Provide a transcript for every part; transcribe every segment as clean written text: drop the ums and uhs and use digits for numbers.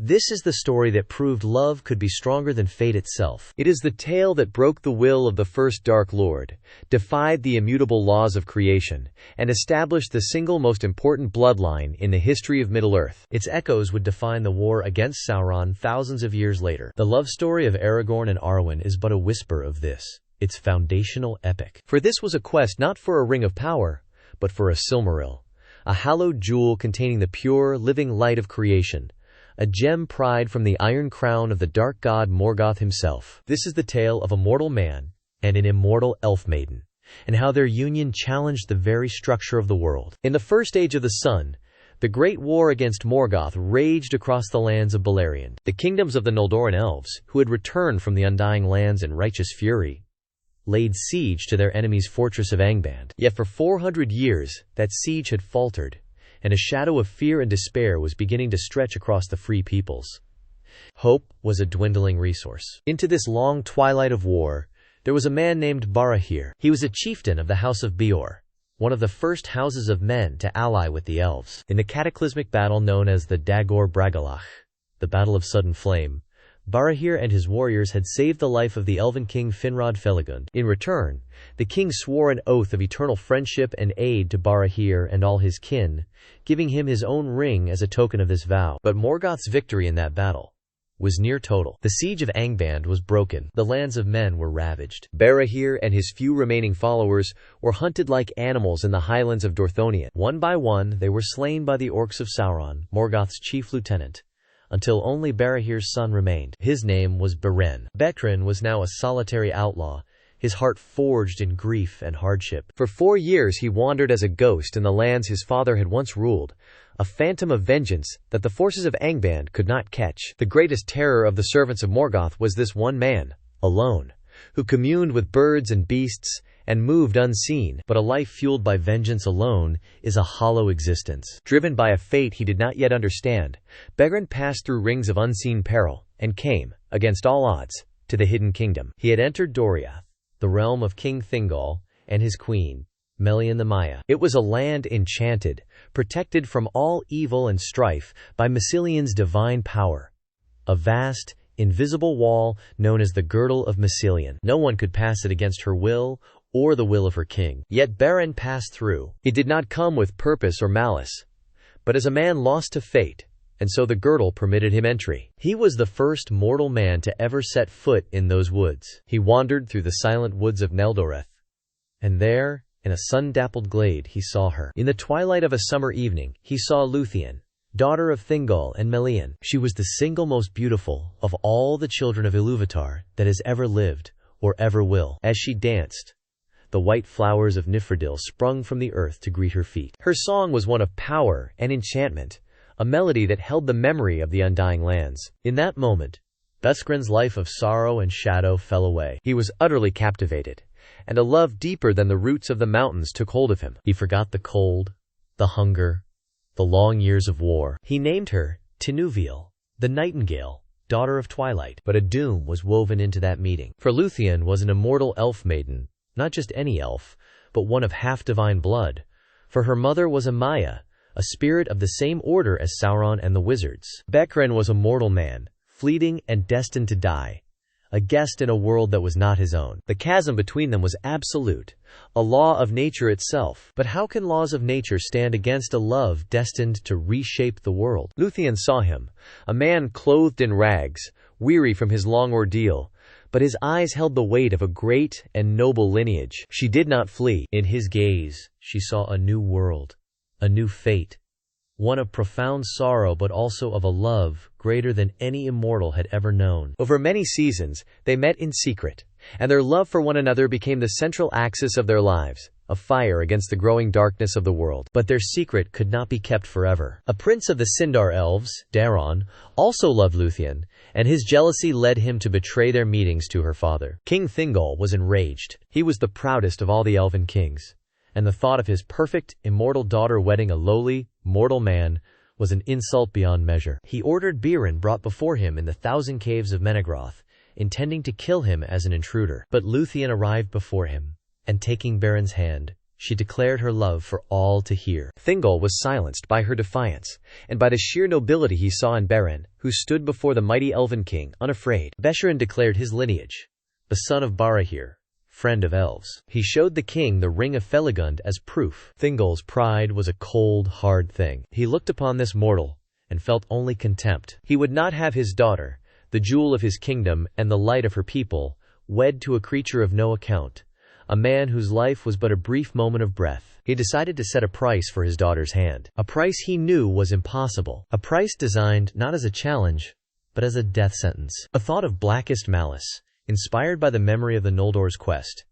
This is the story that proved love could be stronger than fate itself. It is the tale that broke the will of the first Dark Lord, defied the immutable laws of creation, and established the single most important bloodline in the history of Middle-earth. Its echoes would define the war against Sauron thousands of years later. The love story of Aragorn and Arwen is but a whisper of this, its foundational epic. For this was a quest not for a ring of power, but for a Silmaril, a hallowed jewel containing the pure, living light of creation, a gem pried from the iron crown of the dark god Morgoth himself. This is the tale of a mortal man and an immortal elf maiden, and how their union challenged the very structure of the world. In the first age of the sun, the great war against Morgoth raged across the lands of Beleriand. The kingdoms of the Noldoran elves, who had returned from the Undying Lands in righteous fury, laid siege to their enemy's fortress of Angband. Yet for 400 years, that siege had faltered, and a shadow of fear and despair was beginning to stretch across the free peoples. Hope was a dwindling resource. Into this long twilight of war, there was a man named Barahir. He was a chieftain of the House of Beor, one of the first houses of men to ally with the elves. In the cataclysmic battle known as the Dagor Bragollach, the Battle of Sudden Flame, Barahir and his warriors had saved the life of the elven king Finrod Felagund. In return, the king swore an oath of eternal friendship and aid to Barahir and all his kin, giving him his own ring as a token of this vow. But Morgoth's victory in that battle was near total. The siege of Angband was broken. The lands of men were ravaged. Barahir and his few remaining followers were hunted like animals in the highlands of Dorthonion. One by one, they were slain by the orcs of Sauron, Morgoth's chief lieutenant, until only Barahir's son remained. His name was Beren. Beren was now a solitary outlaw, his heart forged in grief and hardship. For 4 years he wandered as a ghost in the lands his father had once ruled, a phantom of vengeance that the forces of Angband could not catch. The greatest terror of the servants of Morgoth was this one man, alone, who communed with birds and beasts, and moved unseen. But a life fueled by vengeance alone is a hollow existence. Driven by a fate he did not yet understand, Beren passed through rings of unseen peril, and came, against all odds, to the hidden kingdom. He had entered Doriath, the realm of King Thingol, and his queen, Melian the Maya. It was a land enchanted, protected from all evil and strife by Masilian's divine power. A vast, invisible wall known as the Girdle of Masilian. No one could pass it against her will, or the will of her king. Yet Beren passed through. He did not come with purpose or malice, but as a man lost to fate, and so the girdle permitted him entry. He was the first mortal man to ever set foot in those woods. He wandered through the silent woods of Neldoreth, and there, in a sun-dappled glade, he saw her. In the twilight of a summer evening, he saw Lúthien, daughter of Thingol and Melian. She was the single most beautiful of all the children of Ilúvatar that has ever lived, or ever will. As she danced, the white flowers of Nifredil sprung from the earth to greet her feet. Her song was one of power and enchantment, a melody that held the memory of the Undying Lands. In that moment, Beskren's life of sorrow and shadow fell away. He was utterly captivated, and a love deeper than the roots of the mountains took hold of him. He forgot the cold, the hunger, the long years of war. He named her Tinúviel, the nightingale, daughter of twilight. But a doom was woven into that meeting. For Lúthien was an immortal elf maiden, not just any elf, but one of half-divine blood, for her mother was a Maya, a spirit of the same order as Sauron and the wizards. Beren was a mortal man, fleeting and destined to die, a guest in a world that was not his own. The chasm between them was absolute, a law of nature itself. But how can laws of nature stand against a love destined to reshape the world? Lúthien saw him, a man clothed in rags, weary from his long ordeal, but his eyes held the weight of a great and noble lineage. She did not flee. In his gaze, she saw a new world, a new fate, one of profound sorrow but also of a love greater than any immortal had ever known. Over many seasons, they met in secret, and their love for one another became the central axis of their lives, a fire against the growing darkness of the world. But their secret could not be kept forever. A prince of the Sindar elves, Daron, also loved Lúthien, and his jealousy led him to betray their meetings to her father. King Thingol was enraged. He was the proudest of all the elven kings, and the thought of his perfect, immortal daughter wedding a lowly, mortal man was an insult beyond measure. He ordered Beren brought before him in the 1,000 caves of Menegroth, intending to kill him as an intruder. But Lúthien arrived before him, and taking Beren's hand, she declared her love for all to hear. Thingol was silenced by her defiance, and by the sheer nobility he saw in Beren, who stood before the mighty Elven king, unafraid. Behren declared his lineage, the son of Barahir, friend of elves. He showed the king the ring of Felagund as proof. Thingol's pride was a cold, hard thing. He looked upon this mortal, and felt only contempt. He would not have his daughter, the jewel of his kingdom and the light of her people, wed to a creature of no account, a man whose life was but a brief moment of breath. He decided to set a price for his daughter's hand. A price he knew was impossible. A price designed not as a challenge, but as a death sentence. A thought of blackest malice, inspired by the memory of the Noldor's quest,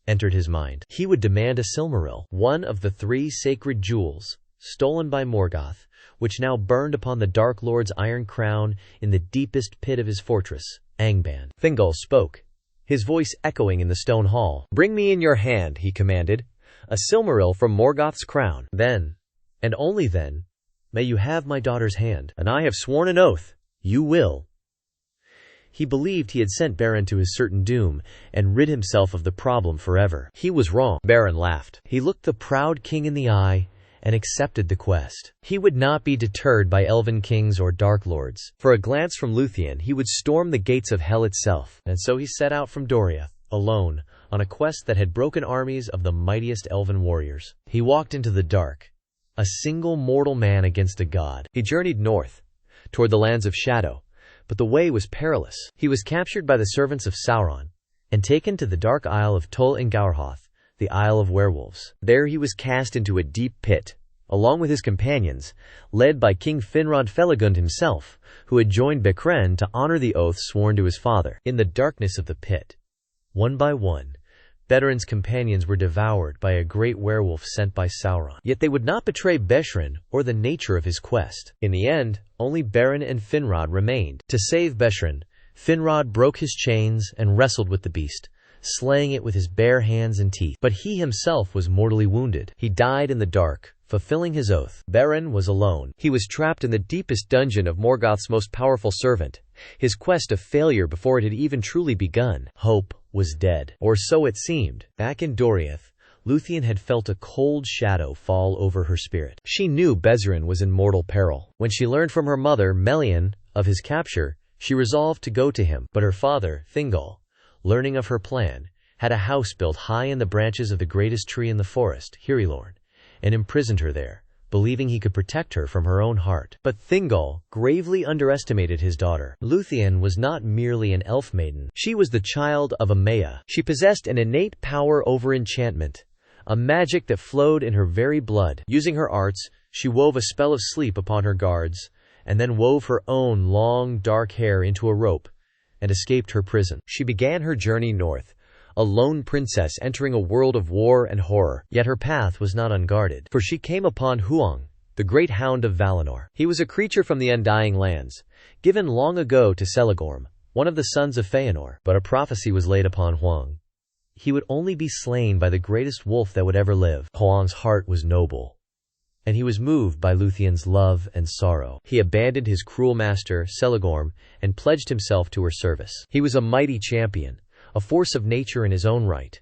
entered his mind. He would demand a Silmaril, one of the 3 sacred jewels, stolen by Morgoth, which now burned upon the Dark Lord's iron crown in the deepest pit of his fortress, Angband. Thingol spoke, his voice echoing in the stone hall. "Bring me in your hand," he commanded, "a Silmaril from Morgoth's crown. Then, and only then, may you have my daughter's hand. And I have sworn an oath, you will." He believed he had sent Beren to his certain doom, and rid himself of the problem forever. He was wrong. Beren laughed. He looked the proud king in the eye, and accepted the quest. He would not be deterred by elven kings or dark lords. For a glance from Lúthien, he would storm the gates of hell itself. And so he set out from Doriath, alone, on a quest that had broken armies of the mightiest elven warriors. He walked into the dark, a single mortal man against a god. He journeyed north, toward the lands of shadow, but the way was perilous. He was captured by the servants of Sauron, and taken to the dark isle of Tol Ingaurhoth, the Isle of Werewolves. There he was cast into a deep pit, along with his companions, led by King Finrod Felagund himself, who had joined Becren to honor the oath sworn to his father. In the darkness of the pit, one by one, Beren's companions were devoured by a great werewolf sent by Sauron. Yet they would not betray Behren or the nature of his quest. In the end, only Beren and Finrod remained. To save Behren, Finrod broke his chains and wrestled with the beast, slaying it with his bare hands and teeth. But he himself was mortally wounded. He died in the dark, fulfilling his oath. Beren was alone. He was trapped in the deepest dungeon of Morgoth's most powerful servant, his quest a failure before it had even truly begun. Hope was dead. Or so it seemed. Back in Doriath, Lúthien had felt a cold shadow fall over her spirit. She knew Behren was in mortal peril. When she learned from her mother, Melian, of his capture, she resolved to go to him. But her father, Thingol, learning of her plan, had a house built high in the branches of the greatest tree in the forest, Hirilorn, and imprisoned her there, believing he could protect her from her own heart. But Thingol gravely underestimated his daughter. Lúthien was not merely an elf maiden. She was the child of a Maya. She possessed an innate power over enchantment, a magic that flowed in her very blood. Using her arts, she wove a spell of sleep upon her guards, and then wove her own long, dark hair into a rope, and escaped her prison. She began her journey north, a lone princess entering a world of war and horror. Yet her path was not unguarded, for she came upon Huang, the great hound of Valinor. He was a creature from the Undying Lands, given long ago to Celegorm, one of the sons of Feanor. But a prophecy was laid upon Huang. He would only be slain by the greatest wolf that would ever live. Huang's heart was noble, and he was moved by Lúthien's love and sorrow. He abandoned his cruel master, Celegorm, and pledged himself to her service. He was a mighty champion, a force of nature in his own right,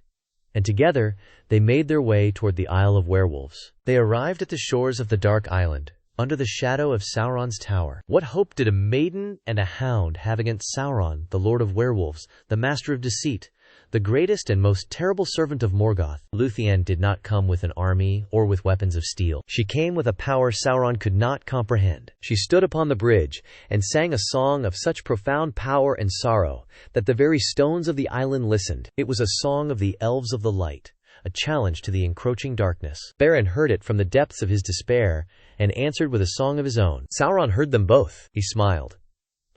and together they made their way toward the Isle of Werewolves. They arrived at the shores of the Dark Island, under the shadow of Sauron's tower. What hope did a maiden and a hound have against Sauron, the Lord of Werewolves, the master of deceit, the greatest and most terrible servant of Morgoth? Lúthien did not come with an army or with weapons of steel. She came with a power Sauron could not comprehend. She stood upon the bridge and sang a song of such profound power and sorrow that the very stones of the island listened. It was a song of the Elves of the Light, a challenge to the encroaching darkness. Beren heard it from the depths of his despair and answered with a song of his own. Sauron heard them both. He smiled,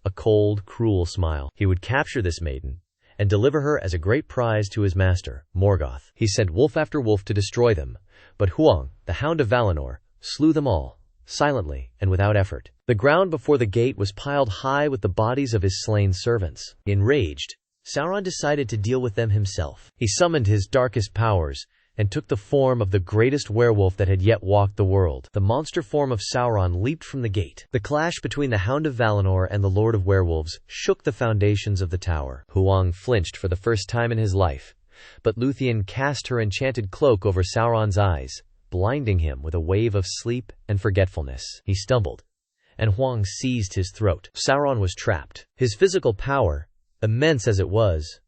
a cold, cruel smile. He would capture this maiden and deliver her as a great prize to his master, Morgoth. He sent wolf after wolf to destroy them, but Huang, the hound of Valinor, slew them all, silently and without effort. The ground before the gate was piled high with the bodies of his slain servants. Enraged, Sauron decided to deal with them himself. He summoned his darkest powers and took the form of the greatest werewolf that had yet walked the world. The monster form of Sauron leaped from the gate. The clash between the Hound of Valinor and the Lord of Werewolves shook the foundations of the tower. Huang flinched for the first time in his life, but Lúthien cast her enchanted cloak over Sauron's eyes, blinding him with a wave of sleep and forgetfulness. He stumbled, and Huang seized his throat. Sauron was trapped. His physical power, immense as it was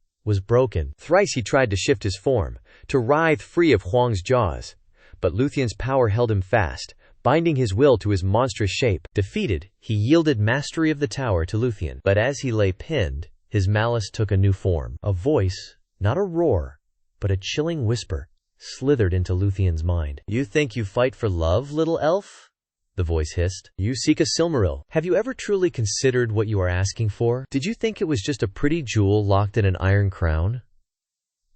broken. Thrice he tried to shift his form, to writhe free of Huang's jaws, but Lúthien's power held him fast, binding his will to his monstrous shape. Defeated, he yielded mastery of the tower to Lúthien. But as he lay pinned, his malice took a new form. A voice, not a roar, but a chilling whisper, slithered into Lúthien's mind. "You think you fight for love, little elf?" the voice hissed. "You seek a Silmaril. Have you ever truly considered what you are asking for? Did you think it was just a pretty jewel locked in an iron crown?"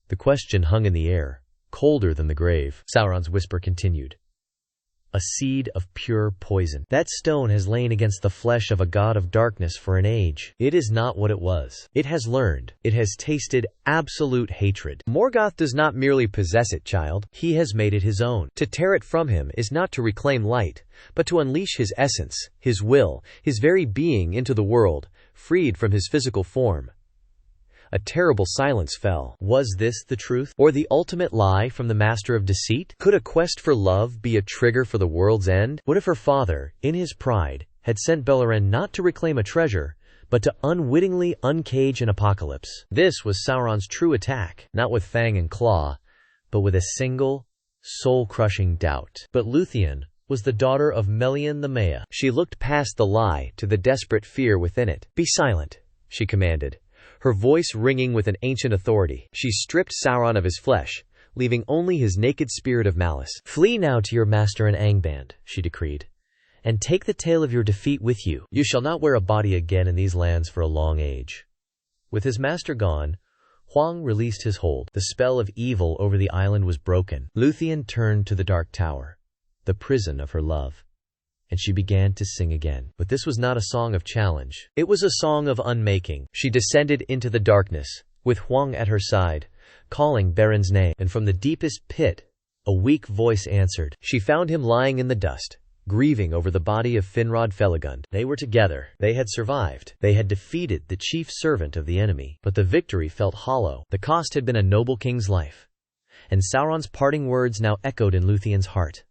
The question hung in the air, colder than the grave. Sauron's whisper continued. "A seed of pure poison. That stone has lain against the flesh of a god of darkness for an age. It is not what it was. It has learned. It has tasted absolute hatred. Morgoth does not merely possess it, child. He has made it his own. To tear it from him is not to reclaim light, but to unleash his essence, his will, his very being into the world, freed from his physical form." A terrible silence fell. Was this the truth, or the ultimate lie from the master of deceit? Could a quest for love be a trigger for the world's end? What if her father, in his pride, had sent Belerin not to reclaim a treasure, but to unwittingly uncage an apocalypse? This was Sauron's true attack, not with fang and claw, but with a single, soul-crushing doubt. But Lúthien was the daughter of Melian the Maya. She looked past the lie to the desperate fear within it. "Be silent," she commanded, her voice ringing with an ancient authority. She stripped Sauron of his flesh, leaving only his naked spirit of malice. "Flee now to your master in Angband," she decreed, "and take the tale of your defeat with you. You shall not wear a body again in these lands for a long age." With his master gone, Huang released his hold. The spell of evil over the island was broken. Lúthien turned to the Dark Tower, the prison of her love, and she began to sing again. But this was not a song of challenge. It was a song of unmaking. She descended into the darkness, with Huang at her side, calling Beren's name, and from the deepest pit, a weak voice answered. She found him lying in the dust, grieving over the body of Finrod Felagund. They were together. They had survived. They had defeated the chief servant of the enemy. But the victory felt hollow. The cost had been a noble king's life. And Sauron's parting words now echoed in Lúthien's heart,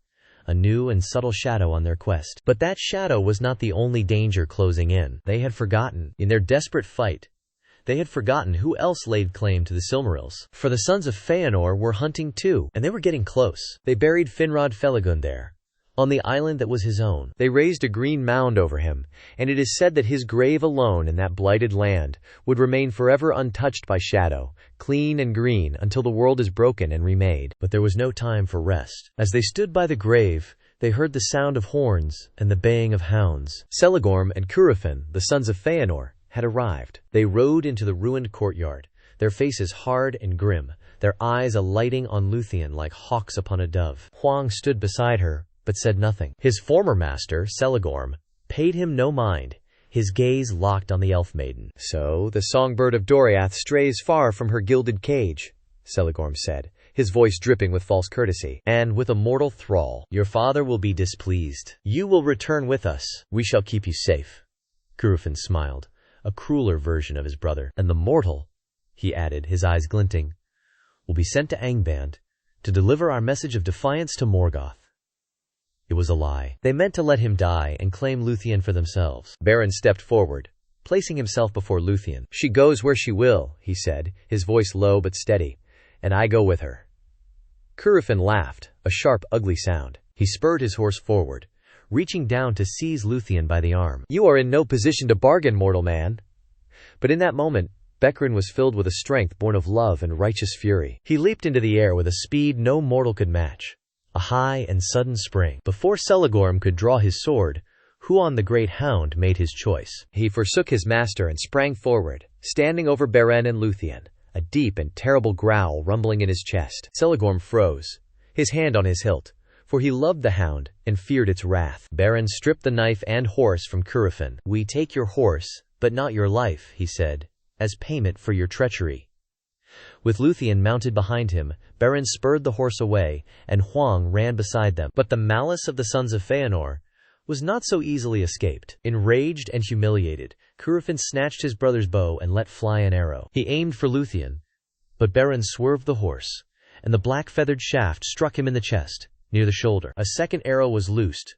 a new and subtle shadow on their quest. But that shadow was not the only danger closing in. They had forgotten, in their desperate fight, they had forgotten who else laid claim to the Silmarils. For the sons of Feanor were hunting too, and they were getting close. They buried Finrod Felagund there, on the island that was his own. They raised a green mound over him, and it is said that his grave alone in that blighted land would remain forever untouched by shadow, clean and green until the world is broken and remade. But there was no time for rest. As they stood by the grave, they heard the sound of horns and the baying of hounds. Celegorm and Curufin, the sons of Feanor, had arrived. They rode into the ruined courtyard, their faces hard and grim, their eyes alighting on Lúthien like hawks upon a dove. Huang stood beside her, but said nothing. His former master, Celegorm, paid him no mind, his gaze locked on the elf maiden. "So the songbird of Doriath strays far from her gilded cage," Celegorm said, his voice dripping with false courtesy. "And with a mortal thrall. Your father will be displeased. You will return with us. We shall keep you safe." Curufin smiled, a crueler version of his brother. "And the mortal," he added, his eyes glinting, "will be sent to Angband to deliver our message of defiance to Morgoth." It was a lie. They meant to let him die and claim Lúthien for themselves. Beren stepped forward, placing himself before Lúthien. "She goes where she will," he said, his voice low but steady, "and I go with her." Curufin laughed, a sharp, ugly sound. He spurred his horse forward, reaching down to seize Lúthien by the arm. "You are in no position to bargain, mortal man." But in that moment, Beren was filled with a strength born of love and righteous fury. He leaped into the air with a speed no mortal could match. A high and sudden spring. Before Celegorm could draw his sword, Huon the Great Hound made his choice. He forsook his master and sprang forward, standing over Beren and Lúthien, a deep and terrible growl rumbling in his chest. Celegorm froze, his hand on his hilt, for he loved the hound and feared its wrath. Beren stripped the knife and horse from Curufin. "We take your horse, but not your life," he said, "as payment for your treachery." With Lúthien mounted behind him, Beren spurred the horse away, and Huang ran beside them. But the malice of the sons of Feanor was not so easily escaped. Enraged and humiliated, Curufin snatched his brother's bow and let fly an arrow. He aimed for Lúthien, But Beren swerved the horse, and the black-feathered shaft struck him in the chest, near the shoulder. A second arrow was loosed,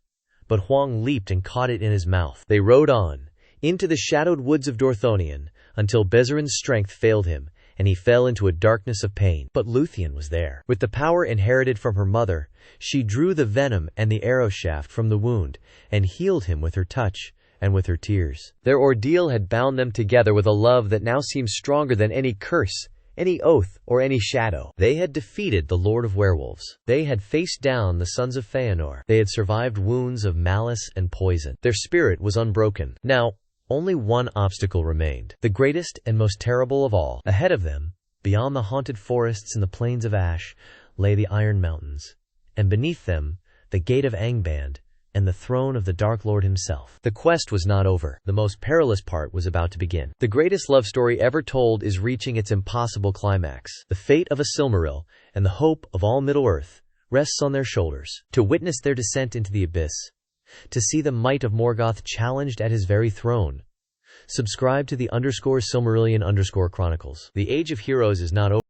but Huang leaped and caught it in his mouth. They rode on, into the shadowed woods of Dorthonion, until Bezeran's strength failed him, and he fell into a darkness of pain. But Lúthien was there. With the power inherited from her mother, she drew the venom and the arrow shaft from the wound, and healed him with her touch and with her tears. Their ordeal had bound them together with a love that now seemed stronger than any curse, any oath, or any shadow. They had defeated the Lord of Werewolves. They had faced down the sons of Feanor. They had survived wounds of malice and poison. Their spirit was unbroken. Now, only one obstacle remained, the greatest and most terrible of all. Ahead of them, beyond the haunted forests and the plains of ash, lay the Iron Mountains, and beneath them, the gate of Angband, and the throne of the Dark Lord himself. The quest was not over. The most perilous part was about to begin. The greatest love story ever told is reaching its impossible climax. The fate of a Silmaril, and the hope of all Middle-earth, rests on their shoulders. To witness their descent into the abyss, to see the might of Morgoth challenged at his very throne, subscribe to the _Silmarillion_Chronicles. The Age of Heroes is not over.